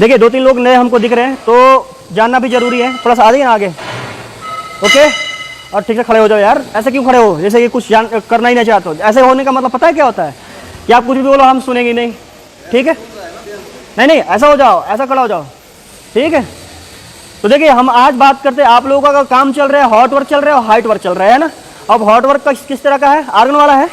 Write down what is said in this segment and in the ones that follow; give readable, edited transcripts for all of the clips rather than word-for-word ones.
देखिए 2-3 लोग नए हमको दिख रहे हैं, तो जानना भी जरूरी है। थोड़ा सा आ जाइए ना आगे, ओके। और ठीक से खड़े हो जाओ यार, ऐसे क्यों खड़े हो जैसे कि कुछ जान करना ही नहीं चाहते हो। ऐसे होने का मतलब पता है क्या होता है कि आप कुछ भी बोलो हम सुनेंगे नहीं, ठीक है। नहीं ऐसा हो जाओ, ऐसा खड़ा हो जाओ, ठीक है। तो देखिए हम आज बात करते हैं, आप लोगों का काम चल रहा है, हॉट वर्क चल रहा है और हाइट वर्क चल रहा है ना। अब हॉट वर्क का किस तरह का है, आर्गन वाला है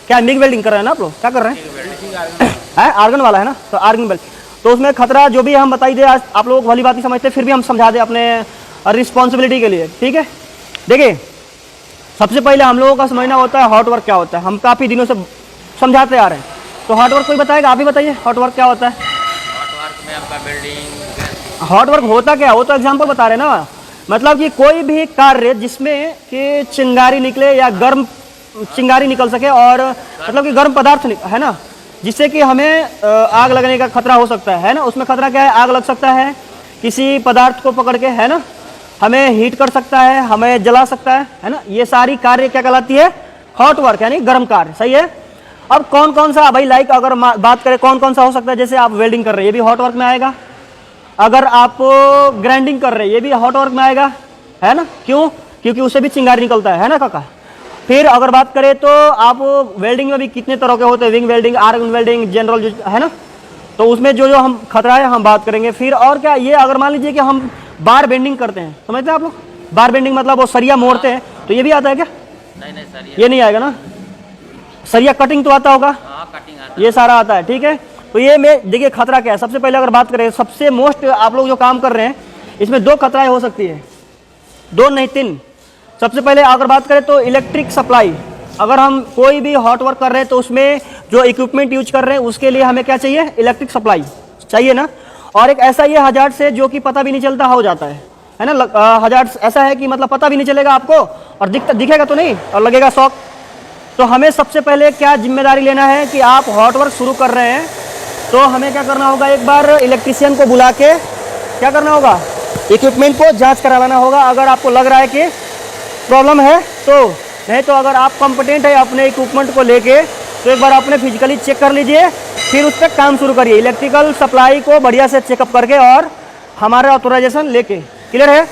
क्या, मिग वेल्डिंग कर रहे हैं ना आप लोग, क्या कर रहे हैं, आर्गन वाला है ना। तो आर्गन वेल्डिंग, तो उसमें खतरा जो भी हम बताई दे, आज आप लोग वाली बात नहीं समझते, फिर भी हम समझा दें अपने रिस्पॉन्सिबिलिटी के लिए, ठीक है। देखिए सबसे पहले हम लोगों का समझना होता है हॉट वर्क क्या होता है। हम काफ़ी दिनों से समझाते आ रहे हैं, तो हॉट वर्क कोई बताएगा, आप ही बताइए हॉट वर्क क्या होता है। हॉट वर्क में आपका बिल्डिंग, हॉट वर्क होता क्या है, वो तो एग्जाम्पल बता रहे हैं ना। मतलब कि कोई भी कार्य जिसमें कि चिंगारी निकले या गर्म चिंगारी निकल सके, और मतलब कि गर्म पदार्थ है ना, जिससे कि हमें आग लगने का खतरा हो सकता है ना। उसमें खतरा क्या है, आग लग सकता है किसी पदार्थ को पकड़ के, है ना, हमें हीट कर सकता है, हमें जला सकता है ना। ये सारी कार्य क्या कहलाती है, हॉट वर्क, यानी गर्म कार्य, सही है। अब कौन कौन सा भाई, लाइक अगर बात करें कौन कौन सा हो सकता है, जैसे आप वेल्डिंग कर रहे हैं, ये भी हॉट वर्क में आएगा। अगर आप ग्राइंडिंग कर रहे हैं, ये भी हॉट वर्क में आएगा, है ना। क्यों, क्योंकि उससे भी चिंगारी निकलता है ना काका। फिर अगर बात करें तो आप वेल्डिंग में भी कितने तरह के होते हैं, wing welding, argon welding, general, है ना। तो उसमें जो जो हम खतरा है हम बात करेंगे। फिर और क्या, ये अगर मान लीजिए कि हम बार बेंडिंग करते हैं, समझते हैं आप लोग, बार बेंडिंग मतलब वो सरिया मोड़ते हैं, तो ये भी आता है क्या। नहीं सर, ये नहीं आएगा ना, सरिया कटिंग तो आता होगा, कटिंग आता ये सारा आता है, ठीक है। तो ये में देखिए खतरा क्या है। सबसे पहले अगर बात करें, सबसे मोस्ट आप लोग जो काम कर रहे हैं, इसमें 2 खतराएं हो सकती है, 2 नहीं 3। सबसे पहले अगर बात करें तो इलेक्ट्रिक सप्लाई। अगर हम कोई भी हॉट वर्क कर रहे हैं तो उसमें जो इक्विपमेंट यूज कर रहे हैं उसके लिए हमें क्या चाहिए, इलेक्ट्रिक सप्लाई चाहिए ना। और एक ऐसा ये हजार्ड से जो कि पता भी नहीं चलता हो जाता है ना। हजार्ड ऐसा है कि मतलब पता भी नहीं चलेगा आपको, और दिखेगा तो नहीं, और लगेगा शॉक। तो हमें सबसे पहले क्या जिम्मेदारी लेना है कि आप हॉट वर्क शुरू कर रहे हैं, तो हमें क्या करना होगा, एक बार इलेक्ट्रिशियन को बुला के क्या करना होगा, इक्विपमेंट को जांच करा लेना होगा। अगर आपको लग रहा है कि प्रॉब्लम है तो, नहीं तो अगर आप कॉम्पिटेंट है अपने इक्विपमेंट को लेके, तो एक बार अपने फिजिकली चेक कर लीजिए, फिर उस पर काम शुरू करिए। इलेक्ट्रिकल सप्लाई को बढ़िया से चेकअप करके और हमारा ऑथोराइजेशन लेके, क्लियर है।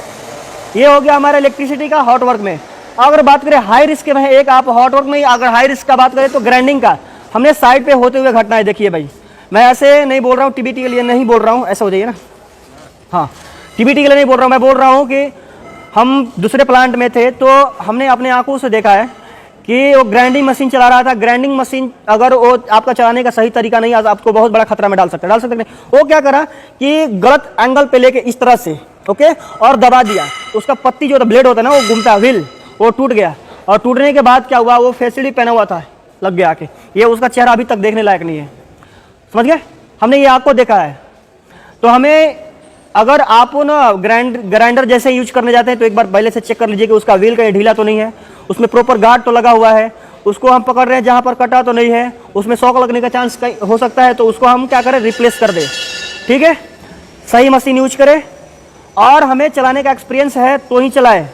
ये हो गया हमारा इलेक्ट्रिसिटी का हॉट वर्क में। अगर बात करें हाई रिस्क में, एक आप हॉट वर्क में अगर हाई रिस्क का बात करें तो ग्राइंडिंग का, हमने साइड पे होते हुए घटनाएं देखी है भाई। मैं ऐसे नहीं बोल रहा हूँ, टीबीटी के लिए नहीं बोल रहा हूँ, ऐसा हो जाइए ना, हाँ, टीबीटी के लिए नहीं बोल रहा हूँ। मैं बोल रहा हूँ कि हम दूसरे प्लांट में थे, तो हमने अपने आंखों से देखा है कि वो ग्राइंडिंग मशीन चला रहा था। ग्राइंडिंग मशीन अगर वो आपका चलाने का सही तरीका नहीं, आपको बहुत बड़ा खतरा में डाल सकते नहीं। वो क्या करा कि गलत एंगल पे लेके इस तरह से, ओके, और दबा दिया। उसका पत्ती जो ब्लेड होता है ना, वो घूमता है, व्हील, वो टूट गया। और टूटने के बाद क्या हुआ, वो फेसिलिटी पहना हुआ था, लग गया आके। ये उसका चेहरा अभी तक देखने लायक नहीं है, समझ गए। हमने ये आपको देखा है। तो हमें अगर आप ना ग्राइंडर जैसे यूज करने जाते हैं तो एक बार पहले से चेक कर लीजिए कि उसका व्हील कहीं ढीला तो नहीं है, उसमें प्रॉपर गार्ड तो लगा हुआ है, उसको हम पकड़ रहे हैं जहाँ पर कटा तो नहीं है, उसमें शॉक लगने का चांस हो सकता है, तो उसको हम क्या करें, रिप्लेस कर दें, ठीक है। सही मशीन यूज करें, और हमें चलाने का एक्सपीरियंस है तो ही चलाएं,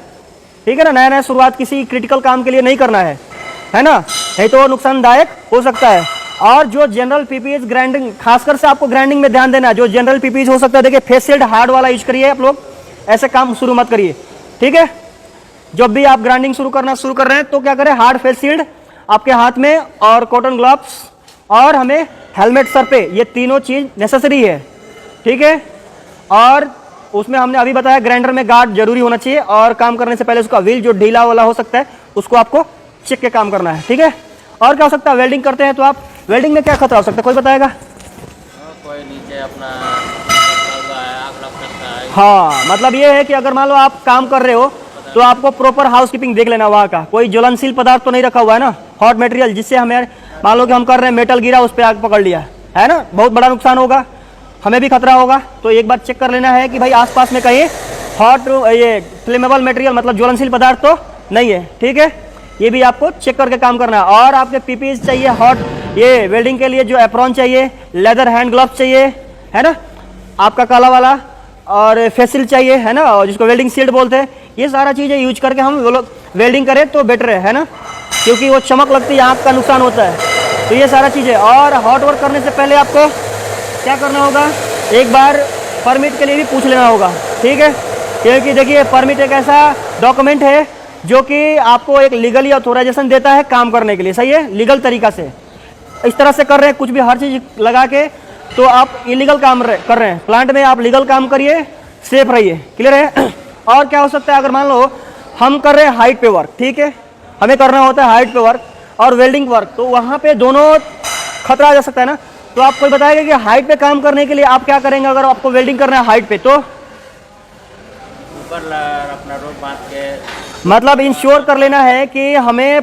ठीक है ना। नया नया शुरुआत किसी क्रिटिकल काम के लिए नहीं करना है ना, नहीं तो नुकसानदायक हो सकता है। और जो जनरल पीपीएस ग्राइंडिंग, खासकर से आपको ग्राइंडिंग में ध्यान देना है, जो जनरल पीपीएस हो सकता है, देखिए फेस शील्ड हार्ड वाला यूज करिए आप लोग, ऐसे काम शुरू मत करिए, ठीक है। जब भी आप ग्राइंडिंग शुरू कर रहे हैं तो क्या करें, हार्ड फेस शील्ड आपके हाथ में, और कॉटन ग्लव्स, और हमें हेलमेट सर पे, ये तीनों चीज नेसेसरी है, ठीक है। और उसमें हमने अभी बताया ग्राइंडर में गार्ड जरूरी होना चाहिए, और काम करने से पहले उसका व्हील जो ढीला वाला हो सकता है उसको आपको चेक के काम करना है, ठीक है। और क्या हो सकता है, वेल्डिंग करते हैं तो आप, वेल्डिंग में क्या खतरा हो सकता है, कोई बताएगा। कोई नीचे अपना आग लग सकता है। हाँ, मतलब ये है कि अगर मान लो आप काम कर रहे हो तो आपको प्रॉपर हाउसकीपिंग देख लेना, वहाँ का कोई ज्वलनशील पदार्थ तो नहीं रखा हुआ है ना, हॉट मटेरियल, जिससे हमें मान लो कि हम कर रहे हैं, मेटल गिरा, उस पर आग पकड़ लिया, है ना, बहुत बड़ा नुकसान होगा, हमें भी खतरा होगा। तो एक बार चेक कर लेना है कि भाई आसपास में कहीं हॉट, ये फ्लेमेबल मटेरियल मतलब ज्वलनशील पदार्थ तो नहीं है, ठीक है। ये भी आपको चेक करके काम करना है। और आपके पीपीएस चाहिए हॉट, ये वेल्डिंग के लिए जो एप्रॉन चाहिए, लेदर हैंड ग्लव्स चाहिए, है ना, आपका काला वाला, और फेसिल चाहिए, है ना, और जिसको वेल्डिंग शील्ड बोलते हैं। ये सारा चीज़ें यूज करके हम वो लोग वेल्डिंग करें तो बेटर है ना, क्योंकि वो चमक लगती है, आँख का नुकसान होता है। तो ये सारा चीज़ें। और हॉट वर्क करने से पहले आपको क्या करना होगा, एक बार परमिट के लिए भी पूछ लेना होगा, ठीक है। क्योंकि देखिए परमिट एक ऐसा डॉक्यूमेंट है जो कि आपको एक लीगली ऑथोराइजेशन देता है काम करने के लिए, सही है, लीगल तरीका से। इस तरह से कर रहे हैं कुछ भी हर चीज़ लगा के, तो आप इलीगल काम कर रहे हैं। प्लांट में आप लीगल काम करिए, सेफ रहिए, क्लियर है। और क्या हो सकता है, अगर मान लो हम कर रहे हैं हाइट पे वर्क, ठीक है, हमें करना होता है हाइट पे वर्क और वेल्डिंग वर्क, तो वहाँ पे दोनों खतरा आ जा सकता है ना। तो आप कोई बताएगा कि हाइट पे काम करने के लिए आप क्या करेंगे, अगर आपको वेल्डिंग करना है हाइट पे, तो ऊपर अपना रोप बांध के मतलब इंश्योर कर लेना है कि हमें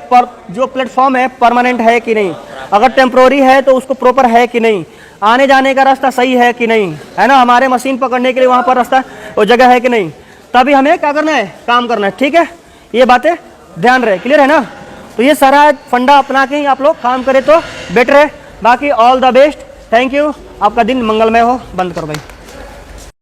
जो प्लेटफॉर्म है परमानेंट है कि नहीं, अगर टेम्प्रोरी है तो उसको प्रॉपर है कि नहीं, आने जाने का रास्ता सही है कि नहीं, है ना, हमारे मशीन पकड़ने के लिए वहाँ पर रास्ता वो जगह है कि नहीं, तभी हमें क्या करना है, काम करना है, ठीक है। ये बातें ध्यान रहे, क्लियर है ना। तो ये सारा फंडा अपना के ही आप लोग काम करें तो बेटर है। बाकी all the best, thank you, आपका दिन मंगलमय हो। बंद करो भाई।